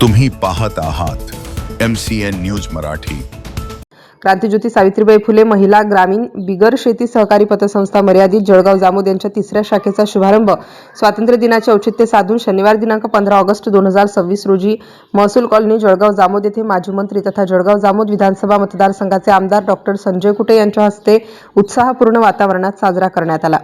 तुम्ही पाहत आहात MCN न्यूज मराठी। क्रांतिज्योती सावित्रीबाई फुले महिला ग्रामीण बिगर शेती सहकारी पतसंस्था मर्यादित जळगाव जामोद यांच्या तिसऱ्या शाखेचा शुभारंभ स्वातंत्र्य दिनाचे औचित्य साधून शनिवार दिनांक 15 ऑगस्ट 2026 रोजी महसूल कॉलनी जळगाव जामोद येथे माजी मंत्री तथा जळगाव जामोद विधानसभा मतदारसंघाचे आमदार डॉक्टर संजय कुटे यांच्या हस्ते उत्साहपूर्ण वातावरणात साजरा करण्यात आला।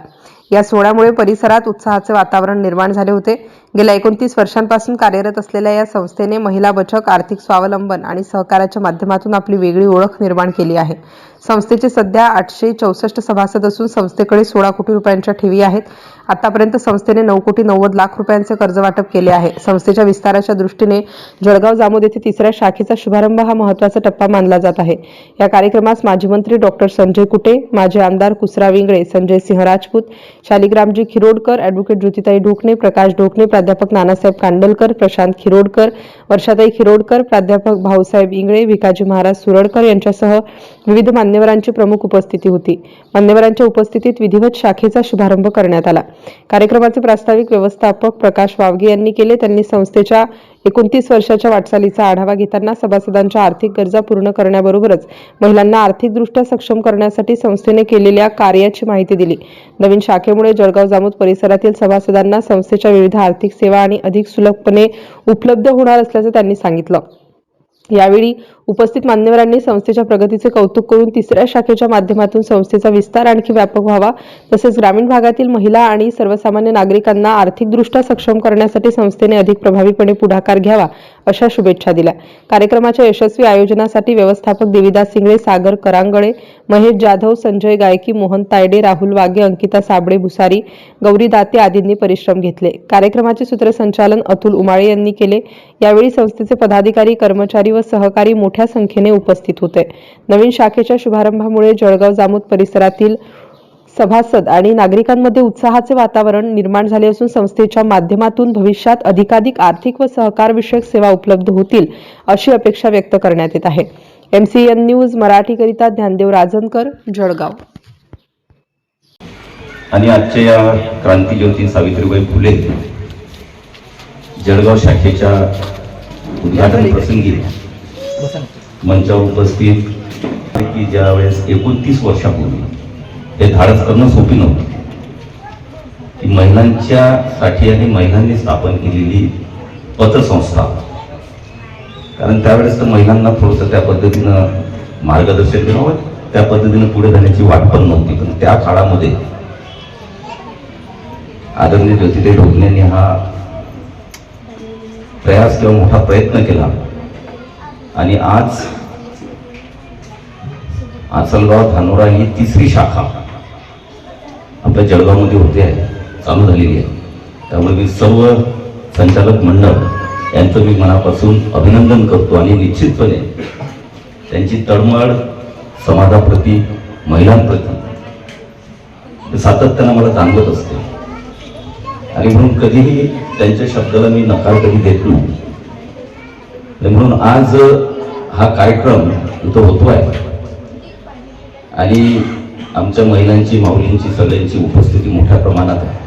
या सोहळ्यामुळे परिसरात उत्साहाचे वातावरण निर्माण झाले होते। गेल्या 29 वर्षांपासून कार्यरत असलेल्या या संस्थेने महिला बचत, आर्थिक स्वावलंबन आणि सहकार्याच्या माध्यमातून आपली वेगळी ओळख निर्माण केली आहे। संस्थेचे सध्या 864 सभासद असून संस्थेकडे 16 कोटी रुपयांच्या ठेवी आहेत। आतापर्यंत संस्थेने 9 कोटी 90 लाख रुपयांचे कर्ज वाटप केले आहे। संस्थेच्या विस्ताराच्या दृष्टीने जळगाव जामोद येथे तिसऱ्या शाखेचा शुभारंभ हा महत्त्वाचा टप्पा मानला जात आहे। या कार्यक्रमास माजी मंत्री डॉक्टर संजय कुटे, माजी आमदार कुसरा विंगळे, संजय सिंह राजपूत, शालिग्रामजी खिरोडकर, ॲडव्होकेट ज्योतिताई ढोकणे, प्रकाश ढोकणे, प्राध्यापक नानासाहेब कांडलकर, प्रशांत खिरोडकर, वर्षाताई खिरोडकर, प्राध्यापक भाऊसाहेब इंगळे, भिकाजी महाराज सुरडकर यांच्यासह विविध मान्यवरांची प्रमुख उपस्थिती होती। मान्यवरांच्या उपस्थितीत विधिवत शाखेचा शुभारंभ करण्यात आला। कार्यक्रमाचे प्रास्ताविक व्यवस्थापक प्रकाश वावगे यांनी केले। त्यांनी संस्थेच्या 29 वर्षाच्या वाटचालीचा आढावा घेताना सभासदांच्या आर्थिक गरजा पूर्ण करण्याबरोबरच महिलांना आर्थिकदृष्ट्या सक्षम करण्यासाठी संस्थेने केलेल्या कार्याची माहिती दिली। नवीन शाखेमुळे जळगाव जामोद परिसरातील सभासदांना संस्थेच्या विविध आर्थिक सेवा आणि अधिक सुलभपणे उपलब्ध होणार असल्याचे त्यांनी सांगितलं। यावेळी उपस्थित मान्यवरांनी संस्थेच्या प्रगतीचे कौतुक करून तिसऱ्या शाखेच्या माध्यमातून संस्थेचा विस्तार आणखी व्यापक व्हावा, तसेच ग्रामीण भागातील महिला आणि सर्वसामान्य नागरिकांना आर्थिकदृष्ट्या सक्षम करण्यासाठी संस्थेने अधिक प्रभावीपणे पुढाकार घ्यावा अशा शुभेच्छा दिल्या। कार्यक्रमाच्या यशस्वी आयोजनासाठी व्यवस्थापक देविदास सिंगळे, सागर करांगळे, महेश जाधव, संजय गायकी, मोहन तायडे, राहुल वागे, अंकिता साबळे भुसारी, गौरी दाते आदींनी परिश्रम घेतले। कार्यक्रमाचे सूत्रसंचालन अतुल उमाळे यांनी केले। यावेळी संस्थेचे पदाधिकारी, कर्मचारी व सहकारी मोठ्या संख्येने उपस्थित होते। नवीन शाखेच्या शुभारंभामुळे जळगाव जामोद परिसरातील सभासद आणि नागरिकांमध्ये उत्साहाचे वातावरण निर्माण झाले असून संस्थेच्या माध्यमातून भविष्यात अधिकाधिक आर्थिक व सहकार विषयक सेवा उपलब्ध होतील अशी अपेक्षा व्यक्त करण्यात येत आहे। MCN न्यूज मराठीकरिता ज्ञानदेव राजनकर, जळगाव। आणि आजच्या या क्रांतिज्योती सावित्रीबाई फुले जळगाव शाखेच्या उद्घाटन प्रसंगी मंचावर उपस्थित की ज्यावेळेस 29 वर्षापूर्वी हे धाडस करणं सोपी नव्हतं की महिलांच्या साठी आणि महिलांनी स्थापन केलेली पतसंस्था, कारण त्यावेळेस तर महिलांना थोडंसं त्या पद्धतीनं मार्गदर्शन करावं, त्या पद्धतीनं पुढे जाण्याची वाट पण नव्हती। पण त्या काळामध्ये आदरणीय ज्योतिताई ढोकणे यांनी हा प्रयास किंवा मोठा प्रयत्न केला आणि आज आसलगाव धानोरा ही तिसरी शाखा आपल्या जळगावमध्ये होते आहे, चालू झालेली आहे। त्यामुळे मी सर्व संचालक मंडळ यांचं मी मनापासून अभिनंदन करतो आणि निश्चितपणे त्यांची तळमळ समाजाप्रती, महिलांप्रती सातत्यानं मला जाणवत असते आणि म्हणून कधीही त्यांच्या शब्दाला मी नकार कधी देत नाही। म्हणून आज हा कार्यक्रम इथं होतोय आणि आमच्या महिलांची, माऊलींची, सगळ्यांची उपस्थिती मोठ्या प्रमाणात आहे।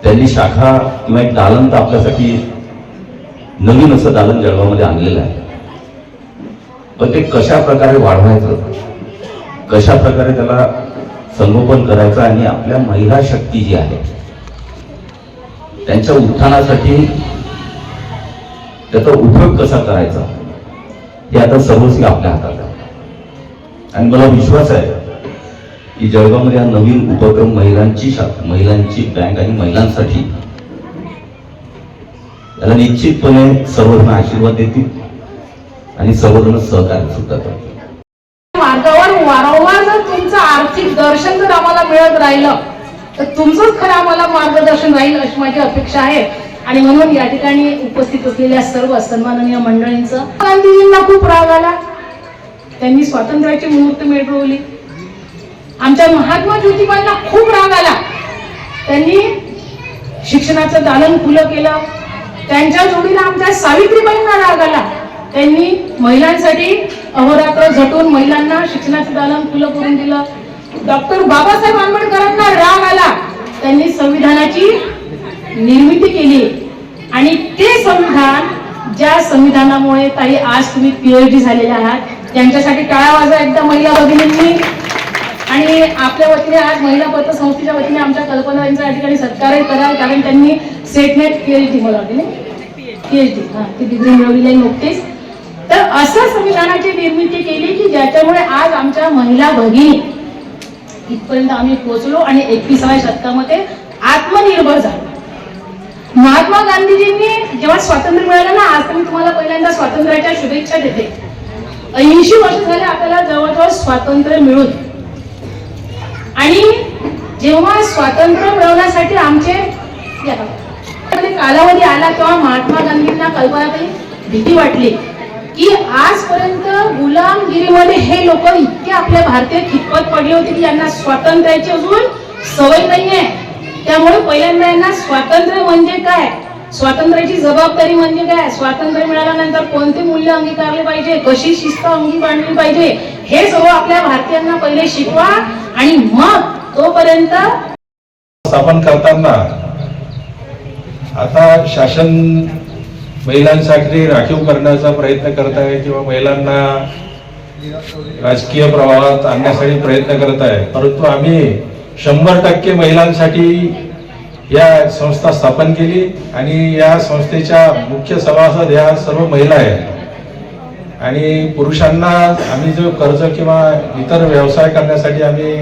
त्यांनी शाखा किंवा एक दालन तर आपल्यासाठी नवीन असं दालन जळगावमध्ये आणलेलं आहे, पण ते कशा प्रकारे वाढवायचं, कशा प्रकारे त्याला संगोपन करायचं आणि आपल्या महिला शक्ती जी आहे त्यांच्या उत्थानासाठी त्याचा उपयोग कसा करायचा हे आता सर्वस्वी आपल्या हातात आहे। आणि मला विश्वास आहे की जळगावमध्ये हा नवीन उपक्रम महिलांची बँक आणि महिलांसाठी याला निश्चितपणे सर्वजण आशीर्वाद देतील आणि सर्वजण सहकार्य सुद्धा करतील। मार्गावर वारंवार जर तुमचं आर्थिक दर्शन जर आम्हाला मिळत राहिलं तर तुमचंच खरं आम्हाला मार्गदर्शन राहील अशी माझी अपेक्षा आहे। आणि म्हणून या ठिकाणी उपस्थित असलेल्या सर्व सन्माननीय मंडळींचं, गांधीजींना खूप राग आला, त्यांनी स्वातंत्र्याची मुहूर्त मिळवली। आमच्या महात्मा ज्योतिबांना खूप राग आला, त्यांनी शिक्षणाचं दालन खुलं केलं। त्यांच्या जोडीला आमच्या सावित्रीबाईंना राग आला, त्यांनी महिलांसाठी अहोरात्र झटून महिलांना शिक्षणाचं दालन खुलं करून दिलं। डॉक्टर बाबासाहेब आंबेडकरांना राग आला, त्यांनी संविधानाची निर्मिती केली आणि ते संविधान, ज्या संविधानामुळे ताई आज तुम्ही PhD झालेले आहात, त्यांच्यासाठी टाळ्या वाजवा एकदा महिला भगिनींनी. आणि आपल्या वतीने आज महिला पतसंस्थेच्या वतीने आमच्या कल्पनांचा या ठिकाणी सत्कारही करा, कारण त्यांनी सेटनेट PhD मला वाटते PhD ती डिग्री मिळवलेली आहे नुकतीच. तर असं संविधानाची निर्मिती केली की ज्याच्यामुळे आज आमच्या महिला भगिनी इथपर्यंत आम्ही पोहोचलो आणि 21व्या शतकामध्ये आत्मनिर्भर झालो. महात्मा गांधीजींनी जेव्हा स्वातंत्र्य मिळालं ना, आज मी तुम्हाला पहिल्यांदा स्वातंत्र्याच्या शुभेच्छा देते. 80 वर्ष झाले आपल्याला जवळजवळ स्वातंत्र्य मिळून. आणि जेव्हा स्वातंत्र्य मिळवण्यासाठी आमचे कालावधी आला तेव्हा महात्मा गांधींना कल्पनाताई भीती वाटली की आजपर्यंत गुलामगिरीमध्ये हे लोक इतके आपल्या भारतीय खितपत पडले होते की यांना स्वातंत्र्याची अजून सवय नाहीये. त्यामुळे पहिल्यांदा यांना स्वातंत्र्य म्हणजे काय, स्वातंत्र्याची जबाबदारी म्हणजे काय, स्वातंत्र्य मिळाल्यानंतर कोणते मूल्य अंगीकारले पाहिजे, कशी शिस्त अंगी बांधली पाहिजे, हे सर्व आपल्या भारतीयांना पहिले शिकवा. आणि मग तोपर्यंत स्थापन करताना आता शासन महिलांसाठी राखीव करण्याचा प्रयत्न करत आहे किंवा महिलांना राजकीय प्रवाहात आणण्यासाठी प्रयत्न करत आहे, परंतु आम्ही 100% महिलांसाठी या संस्था स्थापन केली आणि या संस्थेच्या मुख्य सभासद या सर्व महिला आहेत. आणि पुरुषांना आम्ही जो कर्ज किंवा इतर व्यवसाय करण्यासाठी आम्ही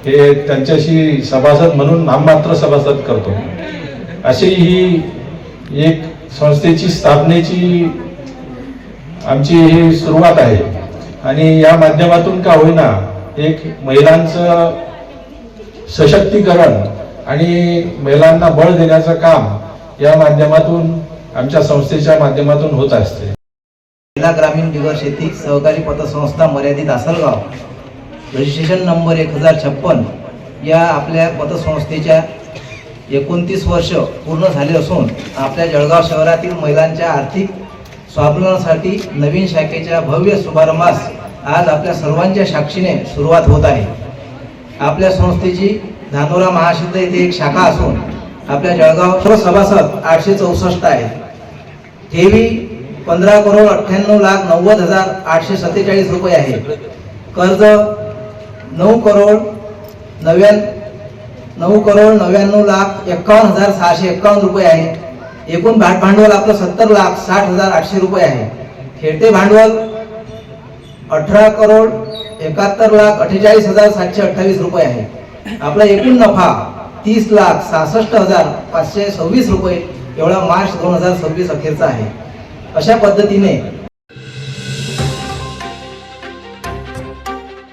हे त्यांच्याशी सभासद म्हणून नाममात्र सभासद करतो. अशी ही एक संस्थेची स्थापनेची आमची ही सुरुवात आहे. आणि या माध्यमातून का होईना एक महिलांचं सशक्तीकरण आणि महिलांना बळ देण्याचं काम या माध्यमातून आमच्या संस्थेच्या माध्यमातून होत असते. महिला ग्रामीण बिगर शेती सहकारी पतसंस्था मर्यादित आसलगाव, रजिस्ट्रेशन नंबर 1056 या आपल्या पतसंस्थेच्या 29 वर्ष पूर्ण झाले असून आपल्या जळगाव शहरातील महिलांच्या आर्थिक स्वावलंबनासाठी नवीन शाखेच्या भव्य शुभारंभास आज आपल्या सर्वांच्या साक्षीने सुरुवात होत आहे. आपल्या संस्थेची धानोरा महासिद्ध येथे एक शाखा असून आपल्या जळगाव सर्व सभासद 864 आहेत. ठेवी 15,98,90,847 रुपये आहे. कर्ज 9,99,51,651 रुपये आहे. एकूण भांडवल आपलं 70,60,800 रुपये आहे. खेळते भांडवल 18,71,48,728 रुपये आहे. आपला एकूण नफा 30,66,526 रुपये एवढा मार्च 2026 अखेरचा आहे. अशा पद्धतीने